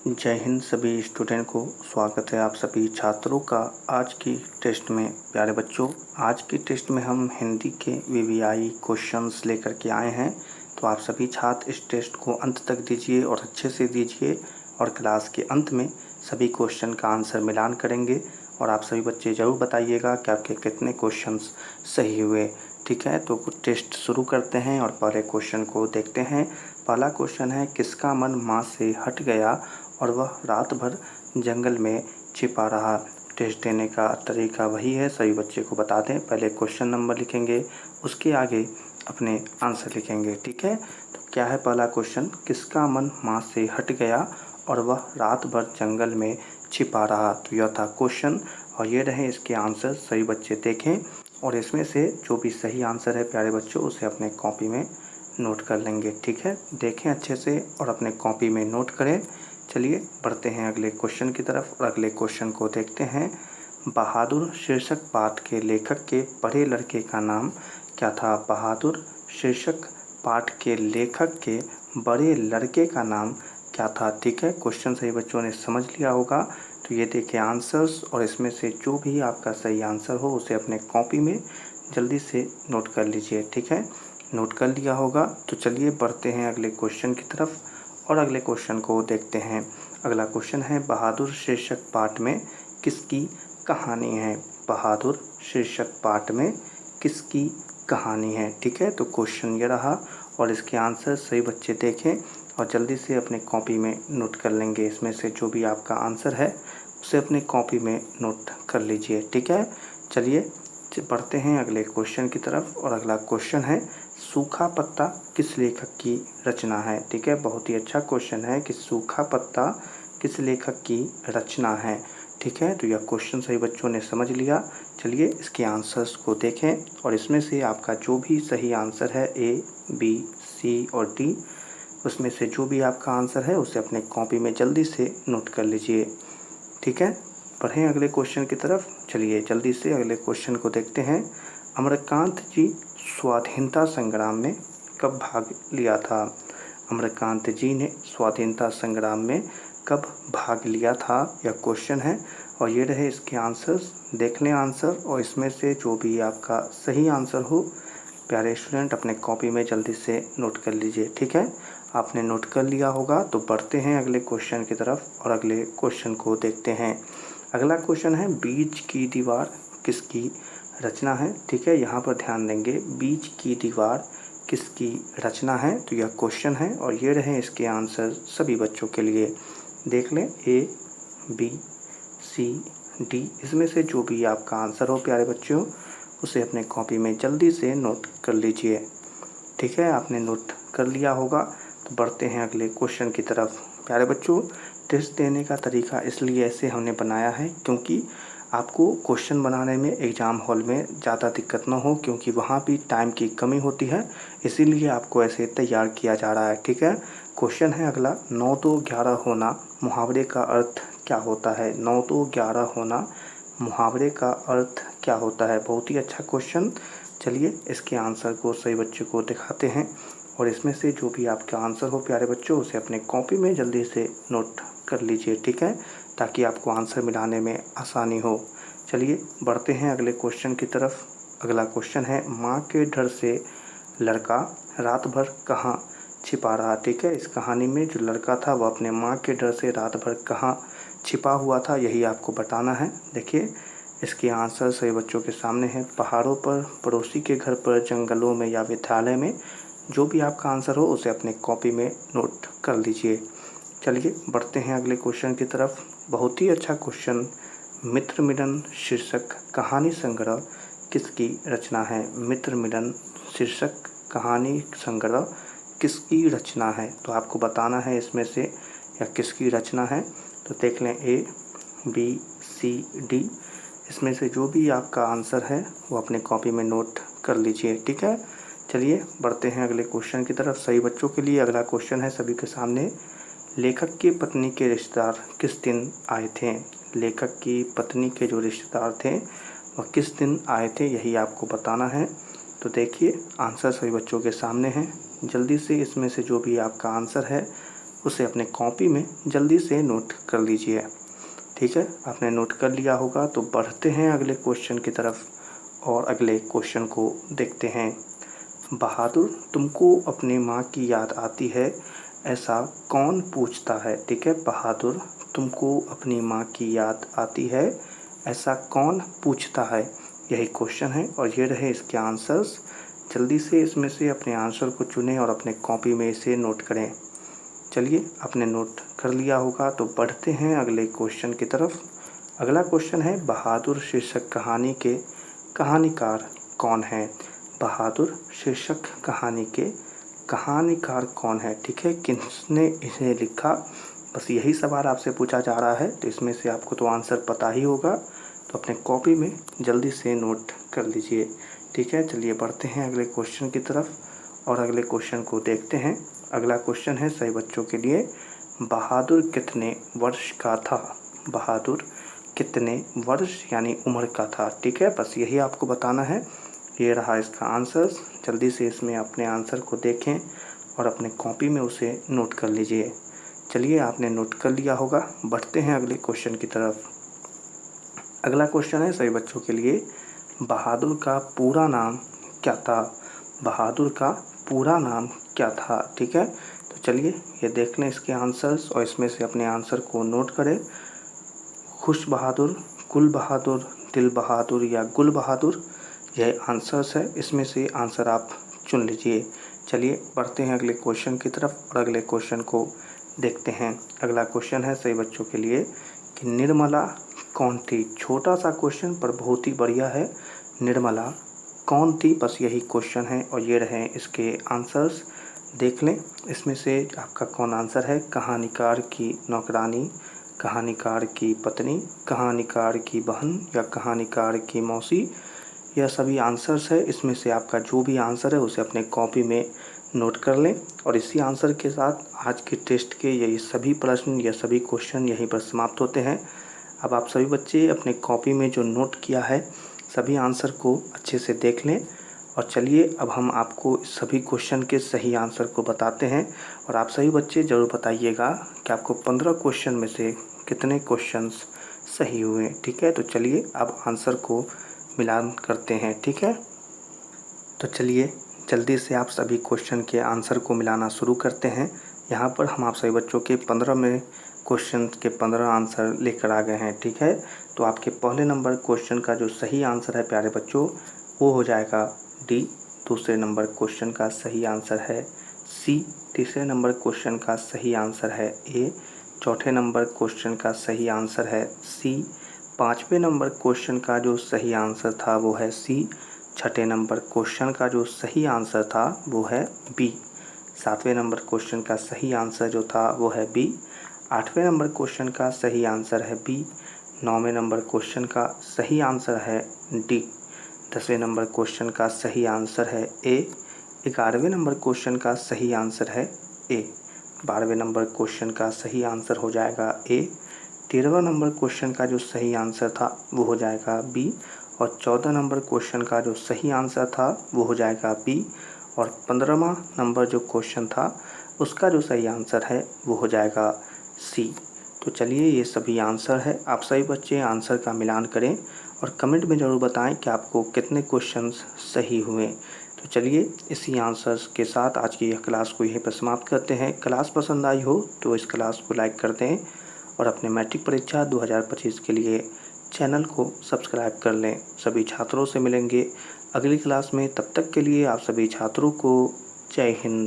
जय हिंद सभी स्टूडेंट को स्वागत है आप सभी छात्रों का आज की टेस्ट में। प्यारे बच्चों, आज की टेस्ट में हम हिंदी के वीवीआई क्वेश्चंस लेकर के आए हैं। तो आप सभी छात्र इस टेस्ट को अंत तक दीजिए और अच्छे से दीजिए, और क्लास के अंत में सभी क्वेश्चन का आंसर मिलान करेंगे। और आप सभी बच्चे ज़रूर बताइएगा कि आपके कितने क्वेश्चंस सही हुए। ठीक है, तो टेस्ट शुरू करते हैं और पहले क्वेश्चन को देखते हैं। पहला क्वेश्चन है, किसका मन माँ से हट गया और वह रात भर जंगल में छिपा रहा। टेस्ट देने का तरीका वही है, सभी बच्चे को बता दें। पहले क्वेश्चन नंबर लिखेंगे, उसके आगे अपने आंसर लिखेंगे। ठीक है, तो क्या है पहला क्वेश्चन, किसका मन माँ से हट गया और वह रात भर जंगल में छिपा रहा। तो यह था क्वेश्चन और ये रहे इसके आंसर। सभी बच्चे देखें और इसमें से जो भी सही आंसर है प्यारे बच्चों उसे अपने कॉपी में नोट कर लेंगे। ठीक है, देखें अच्छे से और अपने कॉपी में नोट करें। चलिए बढ़ते हैं अगले क्वेश्चन की तरफ और अगले क्वेश्चन को देखते हैं। बहादुर शीर्षक पाठ के लेखक के बड़े लड़के का नाम क्या था। बहादुर शीर्षक पाठ के लेखक के बड़े लड़के का नाम क्या था। ठीक है, क्वेश्चन सही बच्चों ने समझ लिया होगा। तो ये देखिए आंसर्स, और इसमें से जो भी आपका सही आंसर हो उसे अपने कॉपी में जल्दी से नोट कर लीजिए। ठीक है, नोट कर लिया होगा। तो चलिए बढ़ते हैं अगले क्वेश्चन की तरफ और अगले क्वेश्चन को देखते हैं। अगला क्वेश्चन है, बहादुर शीर्षक पाठ में किसकी कहानी है। बहादुर शीर्षक पाठ में किसकी कहानी है। ठीक है, तो क्वेश्चन ये रहा और इसके आंसर सही बच्चे देखें और जल्दी से अपने कॉपी में नोट कर लेंगे। इसमें से जो भी आपका आंसर है उसे अपने कॉपी में नोट कर लीजिए। ठीक है, चलिए बढ़ते हैं अगले क्वेश्चन की तरफ और अगला क्वेश्चन है, सूखा पत्ता किस लेखक की रचना है। ठीक है, बहुत ही अच्छा क्वेश्चन है कि सूखा पत्ता किस लेखक की रचना है। ठीक है, तो यह क्वेश्चन सही बच्चों ने समझ लिया। चलिए इसके आंसर्स को देखें और इसमें से आपका जो भी सही आंसर है ए, बी, सी और डी, उसमें से जो भी आपका आंसर है उसे अपने कॉपी में जल्दी से नोट कर लीजिए। ठीक है, बढ़ें अगले क्वेश्चन की तरफ। चलिए जल्दी से अगले क्वेश्चन को देखते हैं। अमरकांत जी स्वाधीनता संग्राम में कब भाग लिया था। अमरकांत जी ने स्वाधीनता संग्राम में कब भाग लिया था, यह क्वेश्चन है और ये रहे इसके आंसर्स। देख लें आंसर और इसमें से जो भी आपका सही आंसर हो प्यारे स्टूडेंट अपने कॉपी में जल्दी से नोट कर लीजिए। ठीक है, आपने नोट कर लिया होगा। तो बढ़ते हैं अगले क्वेश्चन की तरफ और अगले क्वेश्चन को देखते हैं। अगला क्वेश्चन है, बीच की दीवार किसकी रचना है। ठीक है, यहाँ पर ध्यान देंगे, बीच की दीवार किसकी रचना है। तो यह क्वेश्चन है और ये रहे इसके आंसर सभी बच्चों के लिए। देख लें ए, बी, सी, डी, इसमें से जो भी आपका आंसर हो प्यारे बच्चों उसे अपने कॉपी में जल्दी से नोट कर लीजिए। ठीक है, आपने नोट कर लिया होगा। तो बढ़ते हैं अगले क्वेश्चन की तरफ। प्यारे बच्चों, टेस्ट देने का तरीका इसलिए ऐसे हमने बनाया है क्योंकि आपको क्वेश्चन बनाने में एग्ज़ाम हॉल में ज़्यादा दिक्कत ना हो, क्योंकि वहाँ भी टाइम की कमी होती है, इसीलिए आपको ऐसे तैयार किया जा रहा है। ठीक है, क्वेश्चन है अगला, 9 2 11 होना मुहावरे का अर्थ क्या होता है। 9 2 11 होना मुहावरे का अर्थ क्या होता है। बहुत ही अच्छा क्वेश्चन। चलिए इसके आंसर को सही बच्चे को दिखाते हैं और इसमें से जो भी आपका आंसर हो प्यारे बच्चों उसे अपने कॉपी में जल्दी से नोट कर लीजिए। ठीक है, ताकि आपको आंसर मिलाने में आसानी हो। चलिए बढ़ते हैं अगले क्वेश्चन की तरफ। अगला क्वेश्चन है, माँ के डर से लड़का रात भर कहाँ छिपा रहा। ठीक है, इस कहानी में जो लड़का था वह अपने माँ के डर से रात भर कहाँ छिपा हुआ था, यही आपको बताना है। देखिए इसके आंसर सभी बच्चों के सामने हैं। पहाड़ों पर, पड़ोसी के घर पर, जंगलों में या विद्यालय में। जो भी आपका आंसर हो उसे अपने कॉपी में नोट कर लीजिए। चलिए बढ़ते हैं अगले क्वेश्चन की तरफ। बहुत ही अच्छा क्वेश्चन, मित्र मिलन शीर्षक कहानी संग्रह किसकी रचना है। मित्र मिलन शीर्षक कहानी संग्रह किसकी रचना है। तो आपको बताना है इसमें से या किसकी रचना है। तो देख लें ए, बी, सी, डी, इसमें से जो भी आपका आंसर है वो अपने कॉपी में नोट कर लीजिए। ठीक है, चलिए बढ़ते हैं अगले क्वेश्चन की तरफ। सही बच्चों के लिए अगला क्वेश्चन है सभी के सामने, लेखक की पत्नी के रिश्तेदार किस दिन आए थे। लेखक की पत्नी के जो रिश्तेदार थे वह किस दिन आए थे, यही आपको बताना है। तो देखिए आंसर सभी बच्चों के सामने हैं। जल्दी से इसमें से जो भी आपका आंसर है उसे अपने कॉपी में जल्दी से नोट कर लीजिए। ठीक है, आपने नोट कर लिया होगा तो बढ़ते हैं अगले क्वेश्चन की तरफ और अगले क्वेश्चन को देखते हैं। बहादुर, तुमको अपनी माँ की याद आती है, ऐसा कौन पूछता है? ठीक है, बहादुर, तुमको अपनी माँ की याद आती है, ऐसा कौन पूछता है? यही क्वेश्चन है और ये रहे इसके आंसर्स। जल्दी से इसमें से अपने आंसर को चुनें और अपने कॉपी में इसे नोट करें। चलिए, आपने नोट कर लिया होगा तो बढ़ते हैं अगले क्वेश्चन की तरफ। अगला क्वेश्चन है, बहादुर शीर्षक कहानी के कहानीकार कौन है? बहादुर शीर्षक कहानी के कहानीकार कौन है? ठीक है, किसने इसे लिखा? बस यही सवाल आपसे पूछा जा रहा है, तो इसमें से आपको तो आंसर पता ही होगा, तो अपने कॉपी में जल्दी से नोट कर लीजिए। ठीक है, चलिए बढ़ते हैं अगले क्वेश्चन की तरफ और अगले क्वेश्चन को देखते हैं। अगला क्वेश्चन है सभी बच्चों के लिए, बहादुर कितने वर्ष का था? बहादुर कितने वर्ष यानी उम्र का था? ठीक है, बस यही आपको बताना है। ये रहा इसका आंसर। जल्दी से इसमें अपने आंसर को देखें और अपने कॉपी में उसे नोट कर लीजिए। चलिए, आपने नोट कर लिया होगा, बढ़ते हैं अगले क्वेश्चन की तरफ। अगला क्वेश्चन है सभी बच्चों के लिए, बहादुर का पूरा नाम क्या था? बहादुर का पूरा नाम क्या था? ठीक है, तो चलिए ये देख लें इसके आंसर्स और इसमें से अपने आंसर को नोट करें। खुश बहादुर, कुल बहादुर, दिल बहादुर या गुल बहादुर, यह आंसर्स है। इसमें से आंसर आप चुन लीजिए। चलिए बढ़ते हैं अगले क्वेश्चन की तरफ और अगले क्वेश्चन को देखते हैं। अगला क्वेश्चन है सभी बच्चों के लिए कि निर्मला कौन थी? छोटा सा क्वेश्चन पर बहुत ही बढ़िया है। निर्मला कौन थी? बस यही क्वेश्चन है और ये रहे इसके आंसर्स। देख लें इसमें से आपका कौन आंसर है। कहानीकार की नौकरानी, कहानीकार की पत्नी, कहानीकार की बहन या कहानीकार की मौसी, यह सभी आंसर्स है। इसमें से आपका जो भी आंसर है उसे अपने कॉपी में नोट कर लें और इसी आंसर के साथ आज के टेस्ट के यही सभी प्रश्न या सभी क्वेश्चन यहीं पर समाप्त होते हैं। अब आप सभी बच्चे अपने कॉपी में जो नोट किया है सभी आंसर को अच्छे से देख लें और चलिए अब हम आपको सभी क्वेश्चन के सही आंसर को बताते हैं और आप सभी बच्चे ज़रूर बताइएगा कि आपको 15 क्वेश्चन में से कितने क्वेश्चंस सही हुए। ठीक है, तो चलिए अब आंसर को मिलान करते हैं। ठीक है, तो चलिए जल्दी से आप सभी क्वेश्चन के आंसर को मिलाना शुरू करते हैं। यहाँ पर हम आप सभी बच्चों के 15 में क्वेश्चन के 15 आंसर लेकर आ गए हैं। ठीक है, तो आपके पहले नंबर क्वेश्चन का जो सही आंसर है प्यारे बच्चों वो हो जाएगा डी। दूसरे नंबर क्वेश्चन का सही आंसर है सी। तीसरे नंबर क्वेश्चन का सही आंसर है ए। चौथे नंबर क्वेश्चन का सही आंसर है सी। पाँचवें नंबर क्वेश्चन का जो सही आंसर था वो है सी। छठे नंबर क्वेश्चन का जो सही आंसर था वो है बी। सातवें नंबर क्वेश्चन का सही आंसर जो था वो है बी। आठवें नंबर क्वेश्चन का सही आंसर है बी। नौवें नंबर क्वेश्चन का सही आंसर है डी। 10वें नंबर क्वेश्चन का सही आंसर है ए। 11वें नंबर क्वेश्चन का सही आंसर है ए। 12वें नंबर क्वेश्चन का सही आंसर हो जाएगा ए। 13वां नंबर क्वेश्चन का जो सही आंसर था वो हो जाएगा बी और 14 नंबर क्वेश्चन का जो सही आंसर था वो हो जाएगा बी और 15वां नंबर जो क्वेश्चन था उसका जो सही आंसर है वो हो जाएगा सी। तो चलिए ये सभी आंसर है। आप सभी बच्चे आंसर का मिलान करें और कमेंट में ज़रूर बताएं कि आपको कितने क्वेश्चंस सही हुए। तो चलिए इसी आंसर्स के साथ आज की यह क्लास को यहीं पर समाप्त करते हैं। क्लास पसंद आई हो तो इस क्लास को लाइक कर दें और अपने मैट्रिक परीक्षा 2025 के लिए चैनल को सब्सक्राइब कर लें। सभी छात्रों से मिलेंगे अगली क्लास में, तब तक के लिए आप सभी छात्रों को जय हिंद।